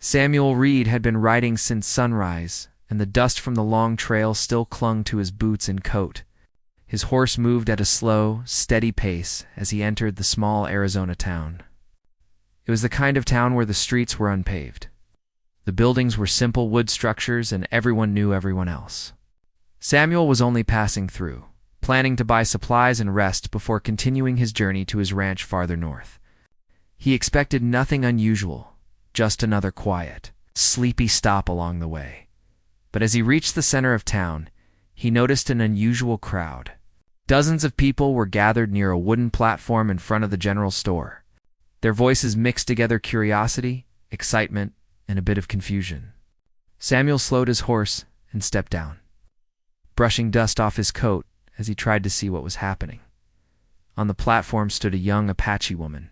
Samuel Reed had been riding since sunrise, and the dust from the long trail still clung to his boots and coat. His horse moved at a slow, steady pace as he entered the small Arizona town. It was the kind of town where the streets were unpaved. The buildings were simple wood structures, and everyone knew everyone else. Samuel was only passing through, planning to buy supplies and rest before continuing his journey to his ranch farther north. He expected nothing unusual, just another quiet, sleepy stop along the way. But as he reached the center of town, he noticed an unusual crowd. Dozens of people were gathered near a wooden platform in front of the general store. Their voices mixed together curiosity, excitement, and a bit of confusion. Samuel slowed his horse and stepped down, brushing dust off his coat as he tried to see what was happening. On the platform stood a young Apache woman.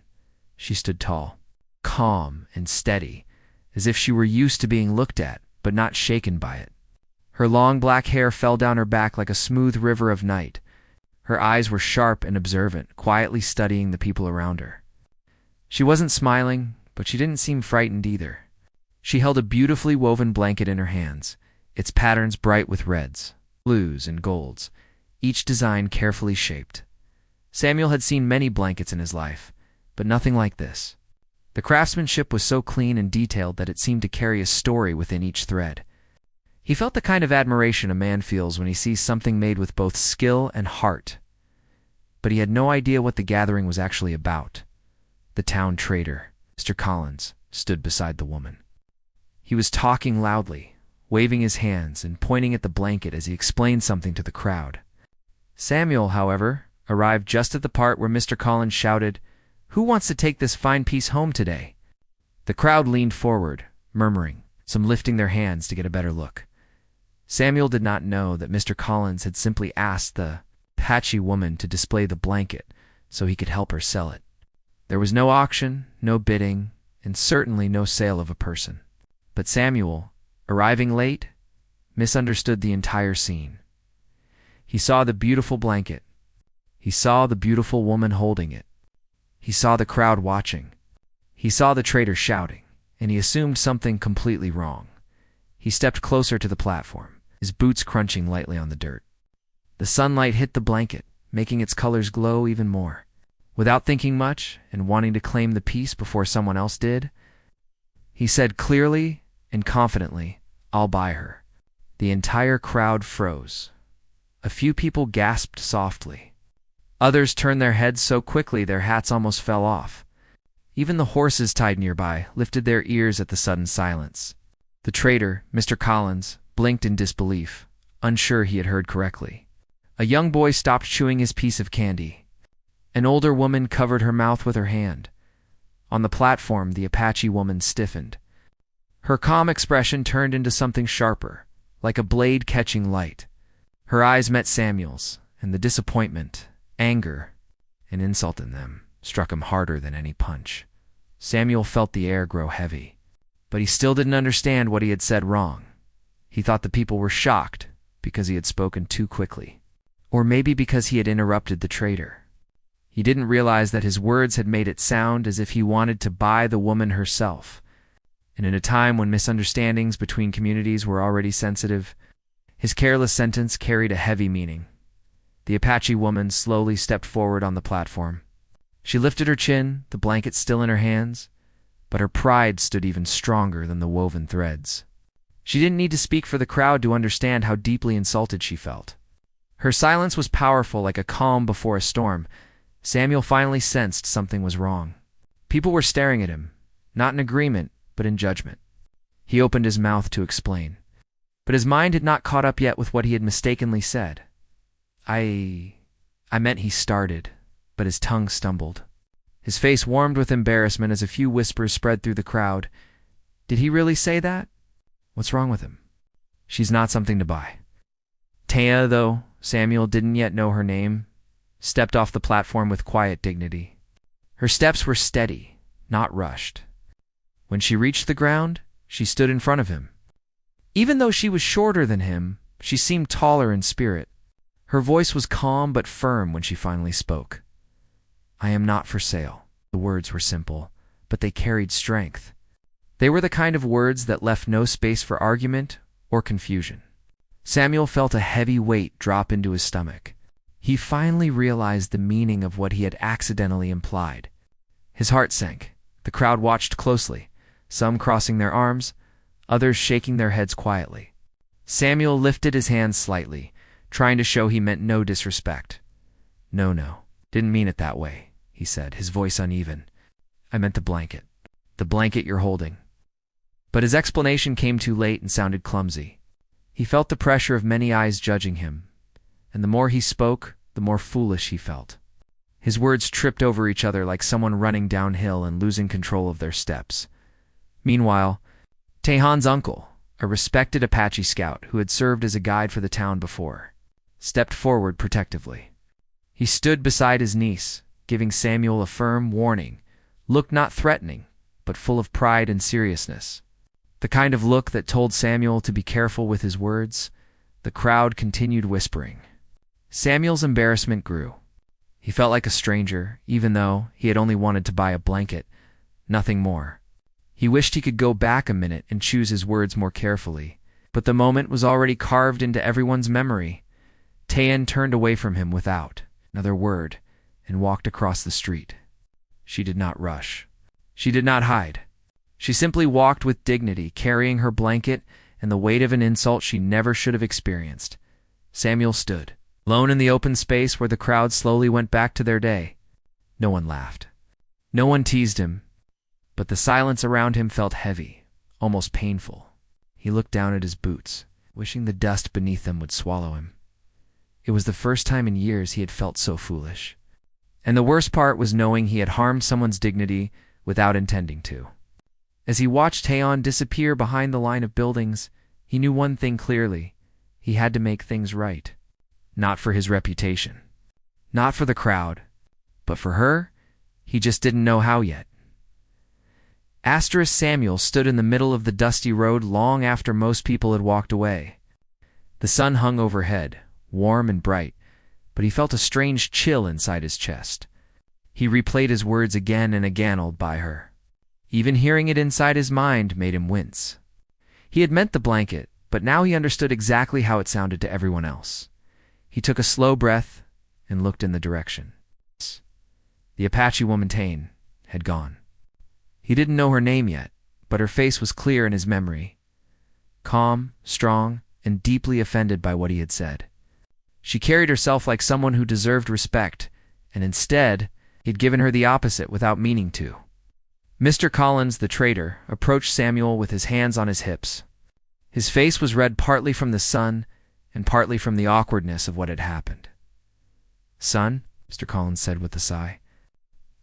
She stood tall, calm and steady, as if she were used to being looked at, but not shaken by it. Her long black hair fell down her back like a smooth river of night. Her eyes were sharp and observant, quietly studying the people around her. She wasn't smiling, but she didn't seem frightened either. She held a beautifully woven blanket in her hands, its patterns bright with reds, blues, and golds, each design carefully shaped. Samuel had seen many blankets in his life, but nothing like this. The craftsmanship was so clean and detailed that it seemed to carry a story within each thread. He felt the kind of admiration a man feels when he sees something made with both skill and heart. But he had no idea what the gathering was actually about. The town trader, Mr. Collins, stood beside the woman. He was talking loudly, waving his hands and pointing at the blanket as he explained something to the crowd. Samuel, however, arrived just at the part where Mr. Collins shouted, "Who wants to take this fine piece home today?" The crowd leaned forward, murmuring, some lifting their hands to get a better look. Samuel did not know that Mr. Collins had simply asked the Apache woman to display the blanket so he could help her sell it. There was no auction, no bidding, and certainly no sale of a person. But Samuel, arriving late, misunderstood the entire scene. He saw the beautiful blanket. He saw the beautiful woman holding it. He saw the crowd watching. He saw the trader shouting, and he assumed something completely wrong. He stepped closer to the platform, his boots crunching lightly on the dirt. The sunlight hit the blanket, making its colors glow even more. Without thinking much and wanting to claim the piece before someone else did, he said clearly and confidently, "I'll buy her." The entire crowd froze. A few people gasped softly. Others turned their heads so quickly their hats almost fell off. Even the horses tied nearby lifted their ears at the sudden silence. The trader, Mr. Collins, blinked in disbelief, unsure he had heard correctly. A young boy stopped chewing his piece of candy. An older woman covered her mouth with her hand. On the platform, the Apache woman stiffened. Her calm expression turned into something sharper, like a blade catching light. Her eyes met Samuel's, and the disappointment, anger, and insult in them struck him harder than any punch. Samuel felt the air grow heavy, but he still didn't understand what he had said wrong. He thought the people were shocked because he had spoken too quickly, or maybe because he had interrupted the trader. He didn't realize that his words had made it sound as if he wanted to buy the woman herself. And in a time when misunderstandings between communities were already sensitive, his careless sentence carried a heavy meaning. The Apache woman slowly stepped forward on the platform. She lifted her chin, the blanket still in her hands, but her pride stood even stronger than the woven threads. She didn't need to speak for the crowd to understand how deeply insulted she felt. Her silence was powerful, like a calm before a storm. Samuel finally sensed something was wrong. People were staring at him, not in agreement, but in judgment. He opened his mouth to explain, but his mind had not caught up yet with what he had mistakenly said. I meant he started, but his tongue stumbled. His face warmed with embarrassment as a few whispers spread through the crowd. Did he really say that? What's wrong with him? She's not something to buy. Taya, though, Samuel didn't yet know her name, stepped off the platform with quiet dignity. Her steps were steady, not rushed. When she reached the ground, she stood in front of him. Even though she was shorter than him, she seemed taller in spirit. Her voice was calm but firm when she finally spoke. "I am not for sale." The words were simple, but they carried strength. They were the kind of words that left no space for argument or confusion. Samuel felt a heavy weight drop into his stomach. He finally realized the meaning of what he had accidentally implied. His heart sank. The crowd watched closely, some crossing their arms, others shaking their heads quietly. Samuel lifted his hands slightly, trying to show he meant no disrespect. No, didn't mean it that way, he said, his voice uneven. I meant the blanket. The blanket you're holding. But his explanation came too late and sounded clumsy. He felt the pressure of many eyes judging him, and the more he spoke, the more foolish he felt. His words tripped over each other like someone running downhill and losing control of their steps. Meanwhile, Tehan's uncle, a respected Apache scout who had served as a guide for the town before, stepped forward protectively. He stood beside his niece, giving Samuel a firm warning, look not threatening, but full of pride and seriousness. The kind of look that told Samuel to be careful with his words. The crowd continued whispering. Samuel's embarrassment grew. He felt like a stranger, even though he had only wanted to buy a blanket, nothing more. He wished he could go back a minute and choose his words more carefully, but the moment was already carved into everyone's memory. Tehan turned away from him without another word and walked across the street. She did not rush. She did not hide. She simply walked with dignity, carrying her blanket and the weight of an insult she never should have experienced. Samuel stood, alone in the open space where the crowd slowly went back to their day. No one laughed. No one teased him, but the silence around him felt heavy, almost painful. He looked down at his boots, wishing the dust beneath them would swallow him. It was the first time in years he had felt so foolish. And the worst part was knowing he had harmed someone's dignity without intending to. As he watched Tehan disappear behind the line of buildings, he knew one thing clearly. He had to make things right. Not for his reputation. Not for the crowd. But for her, he just didn't know how yet. Samuel stood in the middle of the dusty road long after most people had walked away. The sun hung overhead, warm and bright, but he felt a strange chill inside his chest. He replayed his words again and again by her. Even hearing it inside his mind made him wince. He had meant the blanket, but now he understood exactly how it sounded to everyone else. He took a slow breath and looked in the direction. The Apache woman Tehan had gone. He didn't know her name yet, but her face was clear in his memory. Calm, strong, and deeply offended by what he had said. She carried herself like someone who deserved respect, and instead, he'd given her the opposite without meaning to. Mr. Collins, the trader, approached Samuel with his hands on his hips. His face was red partly from the sun and partly from the awkwardness of what had happened. "Son," Mr. Collins said with a sigh,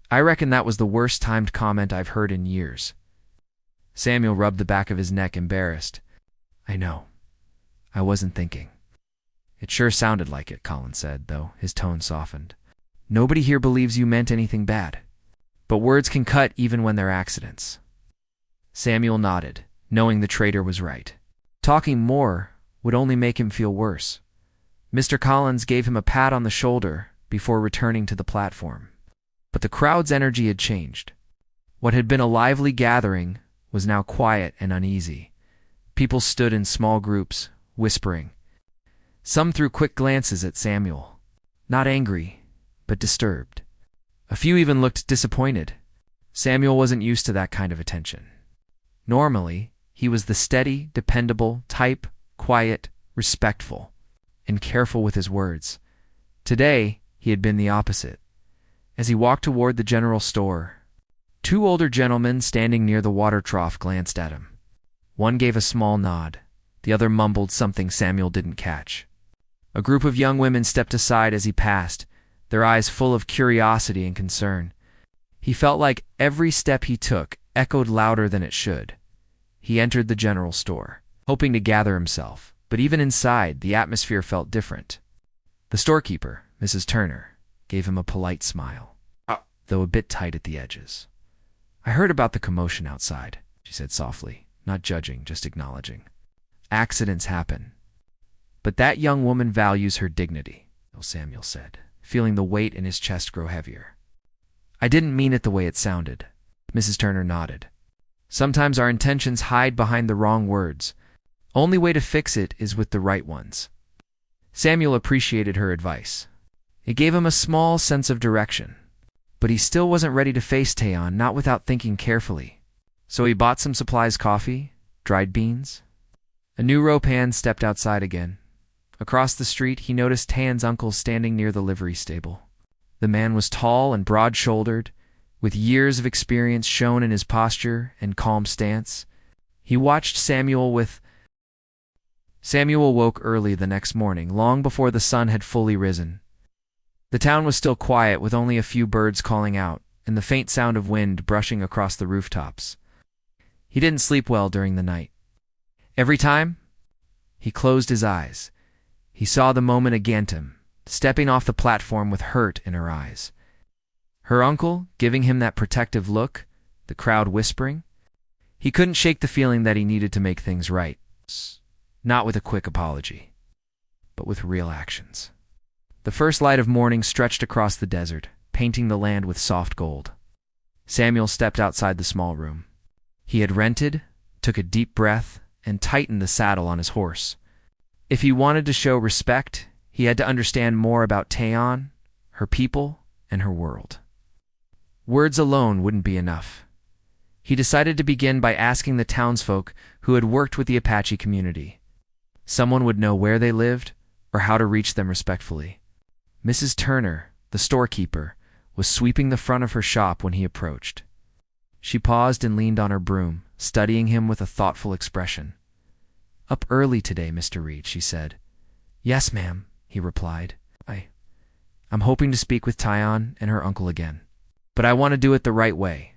"I reckon that was the worst timed comment I've heard in years." Samuel rubbed the back of his neck, embarrassed. "I know. I wasn't thinking." "It sure sounded like it," Collins said, though his tone softened. "Nobody here believes you meant anything bad. But words can cut even when they're accidents." Samuel nodded, knowing the trader was right. Talking more would only make him feel worse. Mr. Collins gave him a pat on the shoulder before returning to the platform. But the crowd's energy had changed. What had been a lively gathering was now quiet and uneasy. People stood in small groups, whispering. Some threw quick glances at Samuel, not angry, but disturbed. A few even looked disappointed. Samuel wasn't used to that kind of attention. Normally, he was the steady, dependable type, quiet, respectful, and careful with his words. Today, he had been the opposite. As he walked toward the general store, two older gentlemen standing near the water trough glanced at him. One gave a small nod. The other mumbled something Samuel didn't catch. A group of young women stepped aside as he passed, their eyes full of curiosity and concern. He felt like every step he took echoed louder than it should. He entered the general store, hoping to gather himself, but even inside, the atmosphere felt different. The storekeeper, Mrs. Turner, gave him a polite smile, though a bit tight at the edges. "I heard about the commotion outside," she said softly, not judging, just acknowledging. "Accidents happen. But that young woman values her dignity," Samuel said, feeling the weight in his chest grow heavier. "I didn't mean it the way it sounded." Mrs. Turner nodded. Sometimes our intentions hide behind the wrong words. Only way to fix it is with the right ones. Samuel appreciated her advice. It gave him a small sense of direction. But he still wasn't ready to face Taeon, not without thinking carefully. So he bought some supplies: coffee, dried beans. A new rope hand stepped outside again. Across the street, he noticed Taeon's uncle standing near the livery stable. The man was tall and broad-shouldered, with years of experience shown in his posture and calm stance. He watched Samuel woke early the next morning, long before the sun had fully risen. The town was still quiet, with only a few birds calling out and the faint sound of wind brushing across the rooftops. He didn't sleep well during the night. Every time he closed his eyes, he saw the moment again him, stepping off the platform with hurt in her eyes. Her uncle giving him that protective look, the crowd whispering. He couldn't shake the feeling that he needed to make things right. Not with a quick apology, but with real actions. The first light of morning stretched across the desert, painting the land with soft gold. Samuel stepped outside the small room he had rented, took a deep breath, and tightened the saddle on his horse. If he wanted to show respect, he had to understand more about Taeon, her people, and her world. Words alone wouldn't be enough. He decided to begin by asking the townsfolk who had worked with the Apache community. Someone would know where they lived or how to reach them respectfully. Mrs. Turner, the storekeeper, was sweeping the front of her shop when he approached. She paused and leaned on her broom, studying him with a thoughtful expression. "Up early today, Mr. Reed," she said. "Yes, ma'am," he replied. I'm hoping to speak with Taeon and her uncle again. But I want to do it the right way."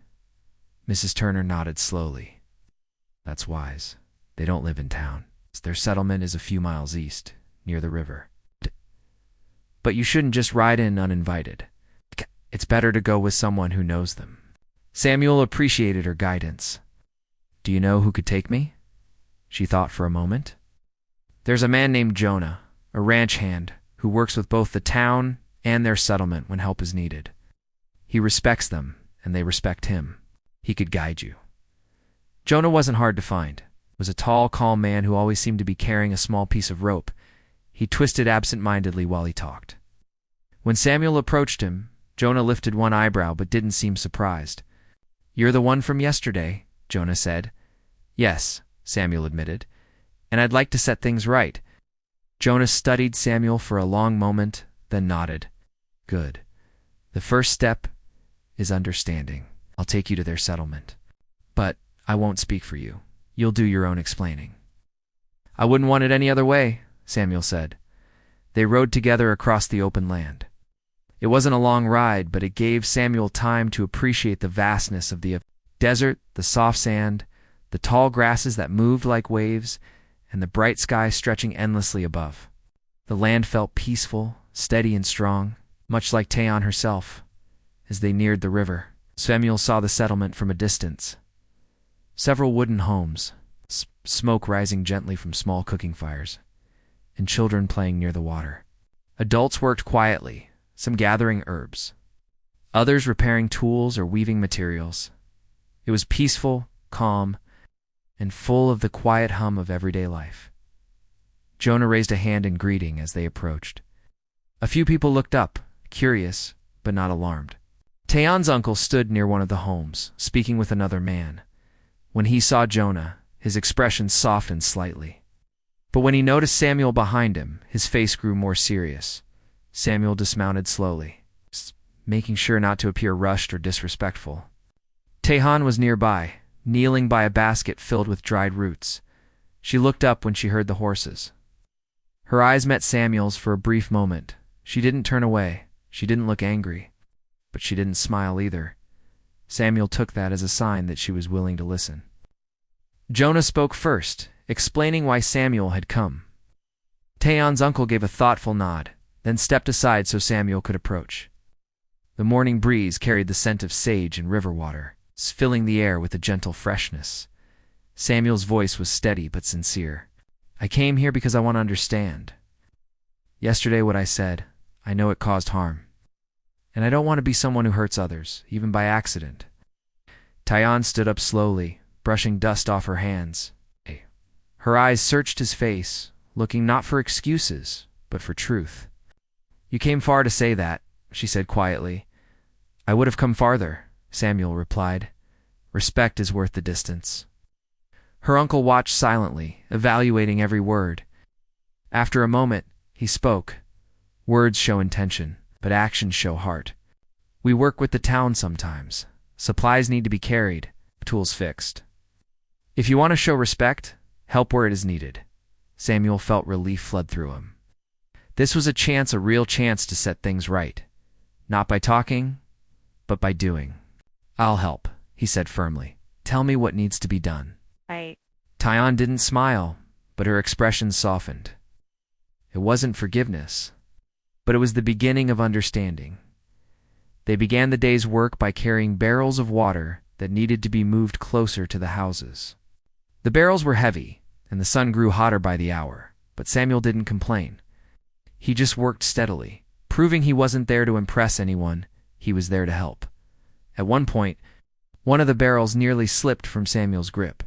Mrs. Turner nodded slowly. "That's wise. They don't live in town. Their settlement is a few miles east, near the river. But you shouldn't just ride in uninvited. It's better to go with someone who knows them." Samuel appreciated her guidance. "Do you know who could take me?" She thought for a moment. "There's a man named Jonah, a ranch hand, who works with both the town and their settlement when help is needed. He respects them, and they respect him. He could guide you." Jonah wasn't hard to find. He was a tall, calm man who always seemed to be carrying a small piece of rope. He twisted absent-mindedly while he talked. When Samuel approached him, Jonah lifted one eyebrow but didn't seem surprised. "You're the one from yesterday," Jonah said. "Yes," Samuel admitted, "and I'd like to set things right." Jonah studied Samuel for a long moment, then nodded. "Good. The first step is understanding. I'll take you to their settlement. But I won't speak for you. You'll do your own explaining." "I wouldn't want it any other way," Samuel said. They rode together across the open land. It wasn't a long ride, but it gave Samuel time to appreciate the vastness of the desert, the soft sand, the tall grasses that moved like waves, and the bright sky stretching endlessly above. The land felt peaceful, steady and strong, much like Taeon herself. As they neared the river, Samuel saw the settlement from a distance. Several wooden homes, smoke rising gently from small cooking fires, and children playing near the water. Adults worked quietly, some gathering herbs, others repairing tools or weaving materials. It was peaceful, calm, and full of the quiet hum of everyday life. Jonah raised a hand in greeting as they approached. A few people looked up, curious, but not alarmed. Taeon's uncle stood near one of the homes, speaking with another man. When he saw Jonah, his expression softened slightly. But when he noticed Samuel behind him, his face grew more serious. Samuel dismounted slowly, making sure not to appear rushed or disrespectful. Taeon was nearby, kneeling by a basket filled with dried roots. She looked up when she heard the horses. Her eyes met Samuel's for a brief moment. She didn't turn away. She didn't look angry. But she didn't smile either. Samuel took that as a sign that she was willing to listen. Jonah spoke first, explaining why Samuel had come. Taeon's uncle gave a thoughtful nod, then stepped aside so Samuel could approach. The morning breeze carried the scent of sage and river water, filling the air with a gentle freshness. Samuel's voice was steady but sincere. "I came here because I want to understand. Yesterday what I said, I know it caused harm. And I don't want to be someone who hurts others, even by accident." Taeon stood up slowly, brushing dust off her hands. Her eyes searched his face, looking not for excuses, but for truth. "You came far to say that," she said quietly. "I would have come farther," Samuel replied. "Respect is worth the distance." Her uncle watched silently, evaluating every word. After a moment, he spoke. "Words show intention, but actions show heart. We work with the town sometimes. Supplies need to be carried, tools fixed. If you want to show respect, help where it is needed." Samuel felt relief flood through him. This was a real chance to set things right. Not by talking, but by doing. "I'll help," he said firmly. "Tell me what needs to be done." Taeyeon didn't smile, but her expression softened. It wasn't forgiveness, but it was the beginning of understanding. They began the day's work by carrying barrels of water that needed to be moved closer to the houses. The barrels were heavy, and the sun grew hotter by the hour, but Samuel didn't complain. He just worked steadily, proving he wasn't there to impress anyone, he was there to help. At one point, one of the barrels nearly slipped from Samuel's grip.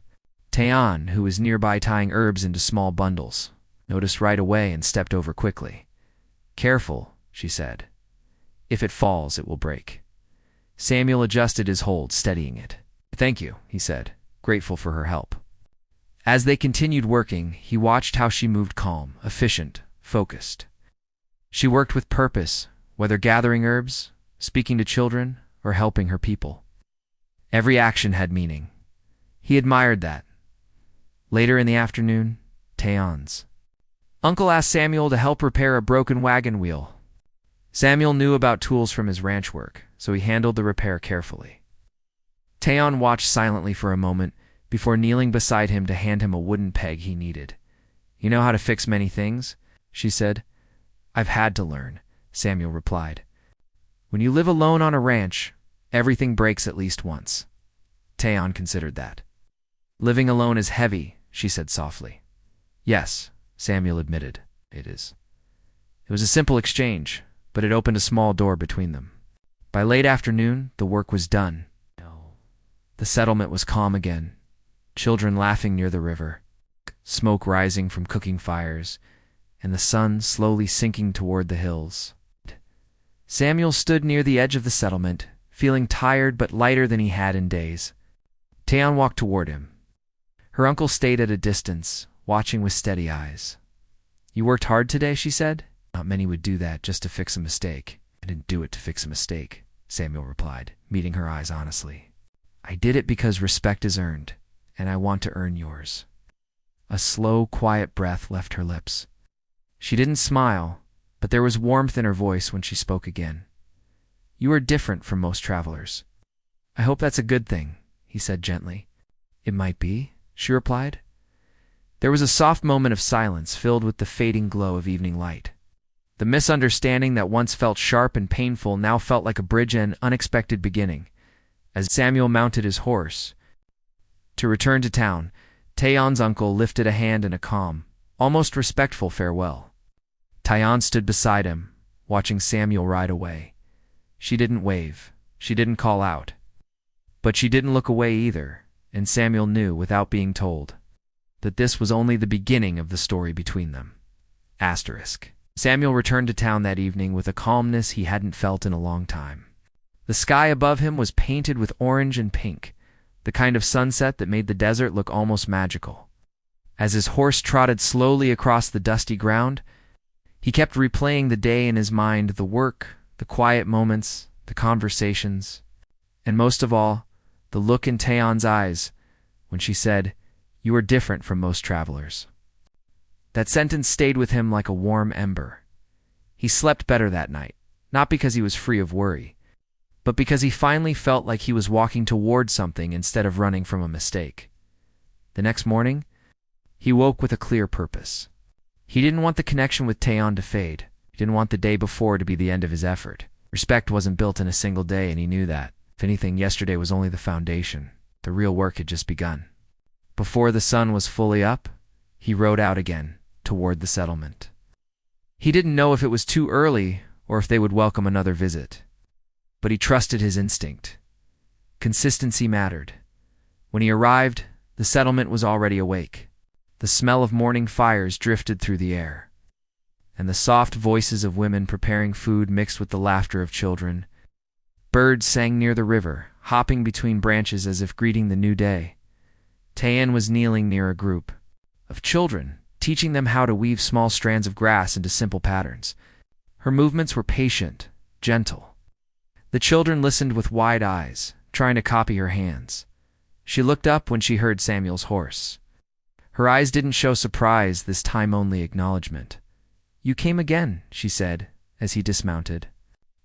Taeyeon, who was nearby tying herbs into small bundles, noticed right away and stepped over quickly. "Careful," she said. "If it falls, it will break." Samuel adjusted his hold, steadying it. "Thank you," he said, grateful for her help. As they continued working, he watched how she moved calm, efficient, focused. She worked with purpose, whether gathering herbs, speaking to children, or helping her people. Every action had meaning. He admired that. Later in the afternoon, Taeyeon's uncle asked Samuel to help repair a broken wagon wheel. Samuel knew about tools from his ranch work, so he handled the repair carefully. Taeyeon watched silently for a moment before kneeling beside him to hand him a wooden peg he needed. "You know how to fix many things?" she said. "I've had to learn," Samuel replied. "When you live alone on a ranch, everything breaks at least once." Taeyeon considered that. "Living alone is heavy," she said softly. "Yes," Samuel admitted. "It is." It was a simple exchange, but it opened a small door between them. By late afternoon, the work was done. The settlement was calm again. Children laughing near the river, smoke rising from cooking fires, and the sun slowly sinking toward the hills. Samuel stood near the edge of the settlement, feeling tired but lighter than he had in days. Taeyeon walked toward him. Her uncle stayed at a distance, watching with steady eyes. "You worked hard today," she said. "Not many would do that just to fix a mistake." "I didn't do it to fix a mistake," Samuel replied, meeting her eyes honestly. "I did it because respect is earned, and I want to earn yours." A slow, quiet breath left her lips. She didn't smile, but there was warmth in her voice when she spoke again. "You are different from most travelers." "I hope that's a good thing," he said gently. "It might be," she replied. There was a soft moment of silence filled with the fading glow of evening light. The misunderstanding that once felt sharp and painful now felt like a bridge and unexpected beginning. As Samuel mounted his horse to return to town, Taeyeon's uncle lifted a hand in a calm, almost respectful farewell. Taeyeon stood beside him, watching Samuel ride away. She didn't wave, she didn't call out. But she didn't look away either, and Samuel knew, without being told, that this was only the beginning of the story between them. Asterisk. Samuel returned to town that evening with a calmness he hadn't felt in a long time. The sky above him was painted with orange and pink, the kind of sunset that made the desert look almost magical. As his horse trotted slowly across the dusty ground, he kept replaying the day in his mind, the work, the quiet moments, the conversations, and most of all, the look in Taeyeon's eyes when she said, "You are different from most travelers." That sentence stayed with him like a warm ember. He slept better that night, not because he was free of worry, but because he finally felt like he was walking toward something instead of running from a mistake. The next morning, he woke with a clear purpose. He didn't want the connection with Taeyeon to fade. He didn't want the day before to be the end of his effort. Respect wasn't built in a single day, and he knew that. If anything, yesterday was only the foundation. The real work had just begun. Before the sun was fully up, he rode out again, toward the settlement. He didn't know if it was too early or if they would welcome another visit. But he trusted his instinct. Consistency mattered. When he arrived, the settlement was already awake. The smell of morning fires drifted through the air, and the soft voices of women preparing food mixed with the laughter of children. Birds sang near the river, hopping between branches as if greeting the new day. Tayan was kneeling near a group of children, teaching them how to weave small strands of grass into simple patterns. Her movements were patient, gentle. The children listened with wide eyes, trying to copy her hands. She looked up when she heard Samuel's horse. Her eyes didn't show surprise, this time only acknowledgement. "You came again," she said, as he dismounted.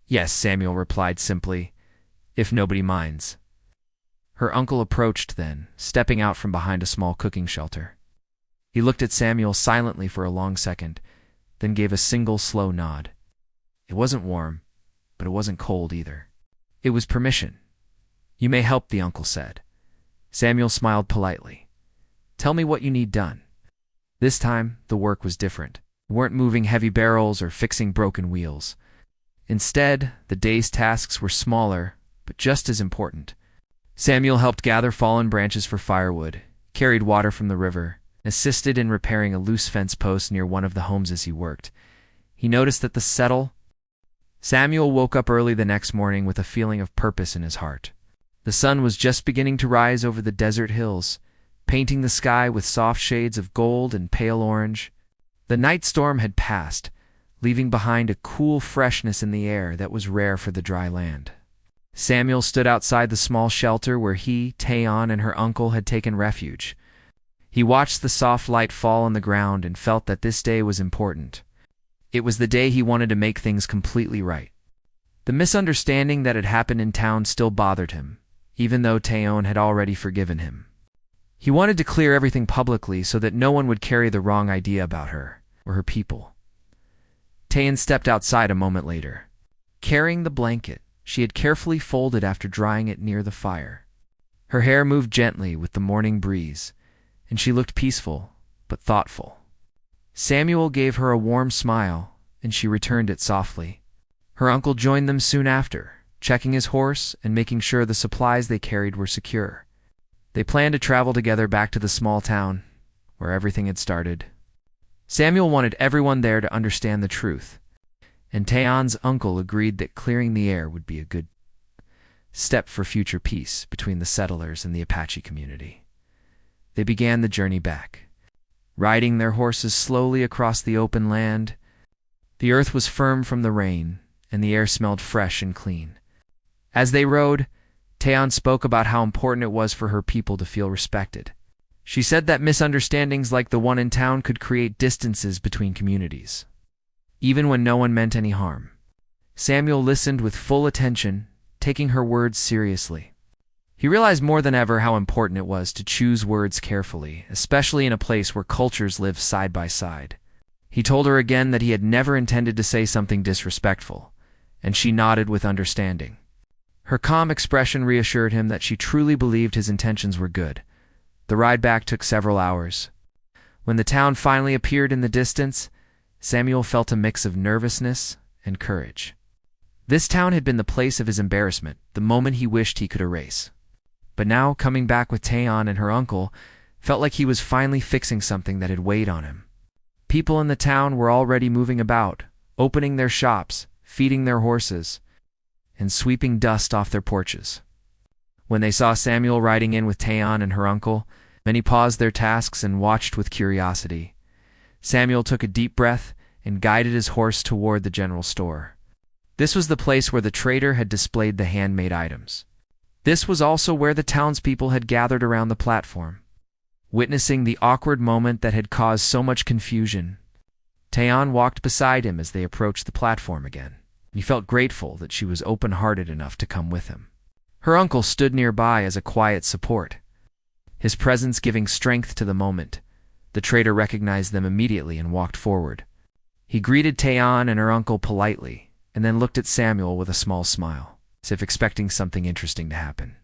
"Yes," Samuel replied simply, "if nobody minds." Her uncle approached then, stepping out from behind a small cooking shelter. He looked at Samuel silently for a long second, then gave a single slow nod. It wasn't warm, but it wasn't cold either. It was permission. "You may help," the uncle said. Samuel smiled politely. "Tell me what you need done." This time, the work was different. We weren't moving heavy barrels or fixing broken wheels. Instead, the day's tasks were smaller, but just as important. Samuel helped gather fallen branches for firewood, carried water from the river, assisted in repairing a loose fence post near one of the homes as he worked. He noticed that Samuel woke up early the next morning with a feeling of purpose in his heart. The sun was just beginning to rise over the desert hills, painting the sky with soft shades of gold and pale orange. The night storm had passed, leaving behind a cool freshness in the air that was rare for the dry land. Samuel stood outside the small shelter where he, Tayan, and her uncle had taken refuge. He watched the soft light fall on the ground and felt that this day was important. It was the day he wanted to make things completely right. The misunderstanding that had happened in town still bothered him, even though Tayan had already forgiven him. He wanted to clear everything publicly so that no one would carry the wrong idea about her or her people. Tayan stepped outside a moment later, carrying the blanket she had carefully folded after drying it near the fire. Her hair moved gently with the morning breeze, and she looked peaceful but thoughtful. Samuel gave her a warm smile, and she returned it softly. Her uncle joined them soon after, checking his horse and making sure the supplies they carried were secure. They planned to travel together back to the small town where everything had started. Samuel wanted everyone there to understand the truth, and Tayan's uncle agreed that clearing the air would be a good step for future peace between the settlers and the Apache community. They began the journey back, riding their horses slowly across the open land. The earth was firm from the rain, and the air smelled fresh and clean. As they rode, Tayan spoke about how important it was for her people to feel respected. She said that misunderstandings like the one in town could create distances between communities, even when no one meant any harm. Samuel listened with full attention, taking her words seriously. He realized more than ever how important it was to choose words carefully, especially in a place where cultures live side by side. He told her again that he had never intended to say something disrespectful, and she nodded with understanding. Her calm expression reassured him that she truly believed his intentions were good. The ride back took several hours. When the town finally appeared in the distance, Samuel felt a mix of nervousness and courage. This town had been the place of his embarrassment, the moment he wished he could erase. But now, coming back with Tayan and her uncle, felt like he was finally fixing something that had weighed on him. People in the town were already moving about, opening their shops, feeding their horses, and sweeping dust off their porches. When they saw Samuel riding in with Tayan and her uncle, many paused their tasks and watched with curiosity. Samuel took a deep breath and guided his horse toward the general store. This was the place where the trader had displayed the handmade items. This was also where the townspeople had gathered around the platform, witnessing the awkward moment that had caused so much confusion. Tayan walked beside him as they approached the platform again. He felt grateful that she was open-hearted enough to come with him. Her uncle stood nearby as a quiet support, his presence giving strength to the moment. The trader recognized them immediately and walked forward. He greeted Tayan and her uncle politely, and then looked at Samuel with a small smile, as if expecting something interesting to happen.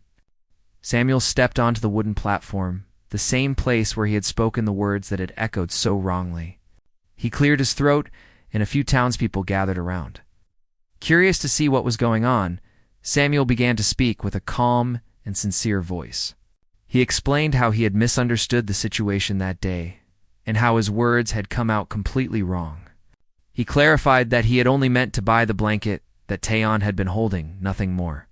Samuel stepped onto the wooden platform, the same place where he had spoken the words that had echoed so wrongly. He cleared his throat, and a few townspeople gathered around. Curious to see what was going on, Samuel began to speak with a calm and sincere voice. He explained how he had misunderstood the situation that day, and how his words had come out completely wrong. He clarified that he had only meant to buy the blanket that Taeyeon had been holding, nothing more.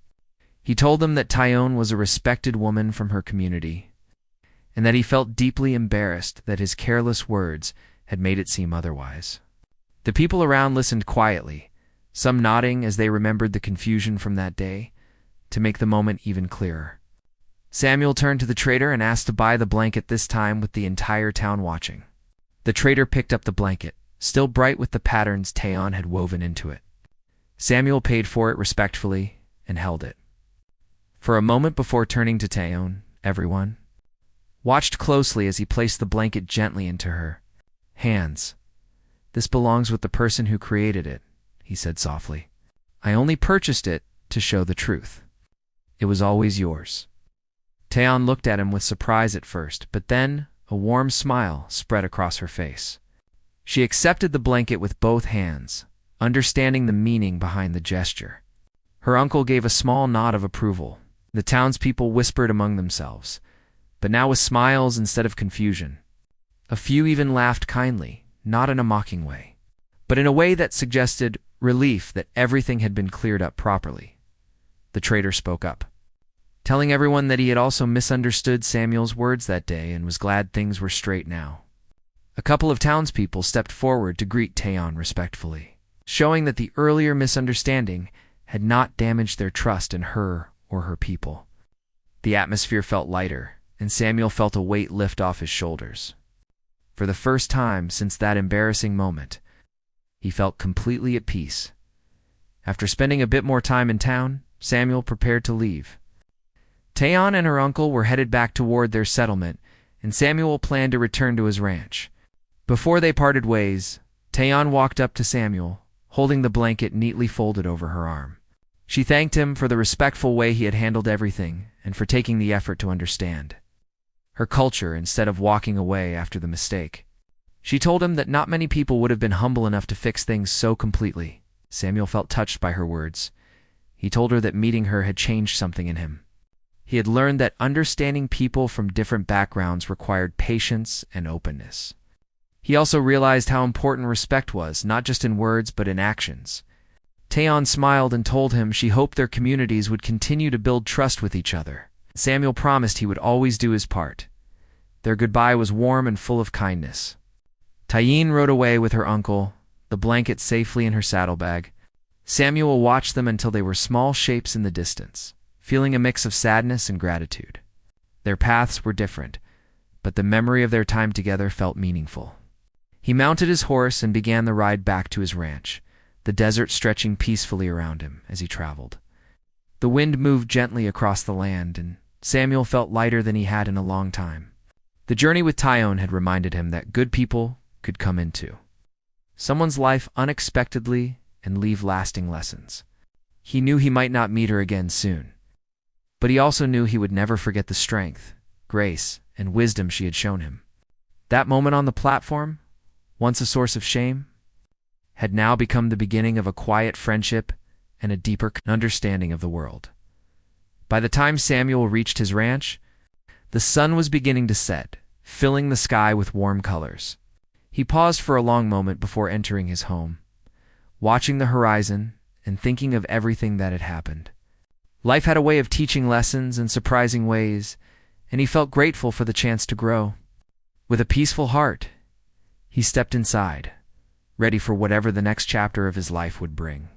He told them that Taeyeon was a respected woman from her community, and that he felt deeply embarrassed that his careless words had made it seem otherwise. The people around listened quietly, some nodding as they remembered the confusion from that day, to make the moment even clearer. Samuel turned to the trader and asked to buy the blanket, this time with the entire town watching. The trader picked up the blanket, still bright with the patterns Taeyeon had woven into it. Samuel paid for it respectfully and held it. For a moment before turning to Taeyeon, everyone watched closely as he placed the blanket gently into her hands. "This belongs with the person who created it," he said softly. "I only purchased it to show the truth. It was always yours." Taeyeon looked at him with surprise at first, but then a warm smile spread across her face. She accepted the blanket with both hands, understanding the meaning behind the gesture. Her uncle gave a small nod of approval. The townspeople whispered among themselves, but now with smiles instead of confusion. A few even laughed kindly, not in a mocking way, but in a way that suggested relief that everything had been cleared up properly. The trader spoke up, telling everyone that he had also misunderstood Samuel's words that day and was glad things were straight now. A couple of townspeople stepped forward to greet Taeyeon respectfully, showing that the earlier misunderstanding had not damaged their trust in her or her people. The atmosphere felt lighter, and Samuel felt a weight lift off his shoulders. For the first time since that embarrassing moment, he felt completely at peace. After spending a bit more time in town, Samuel prepared to leave. Taeyeon and her uncle were headed back toward their settlement, and Samuel planned to return to his ranch. Before they parted ways, Taeyeon walked up to Samuel, holding the blanket neatly folded over her arm. She thanked him for the respectful way he had handled everything and for taking the effort to understand her culture instead of walking away after the mistake. She told him that not many people would have been humble enough to fix things so completely. Samuel felt touched by her words. He told her that meeting her had changed something in him. He had learned that understanding people from different backgrounds required patience and openness. He also realized how important respect was, not just in words but in actions. Taeyeon smiled and told him she hoped their communities would continue to build trust with each other. Samuel promised he would always do his part. Their goodbye was warm and full of kindness. Taeyeon rode away with her uncle, the blanket safely in her saddlebag. Samuel watched them until they were small shapes in the distance, feeling a mix of sadness and gratitude. Their paths were different, but the memory of their time together felt meaningful. He mounted his horse and began the ride back to his ranch, the desert stretching peacefully around him as he traveled. The wind moved gently across the land, and Samuel felt lighter than he had in a long time. The journey with Taeyeon had reminded him that good people could come into someone's life unexpectedly and leave lasting lessons. He knew he might not meet her again soon, but he also knew he would never forget the strength, grace, and wisdom she had shown him. That moment on the platform, once a source of shame, had now become the beginning of a quiet friendship and a deeper understanding of the world. By the time Samuel reached his ranch, the sun was beginning to set, filling the sky with warm colors. He paused for a long moment before entering his home, watching the horizon and thinking of everything that had happened. Life had a way of teaching lessons in surprising ways, and he felt grateful for the chance to grow. With a peaceful heart, he stepped inside, ready for whatever the next chapter of his life would bring.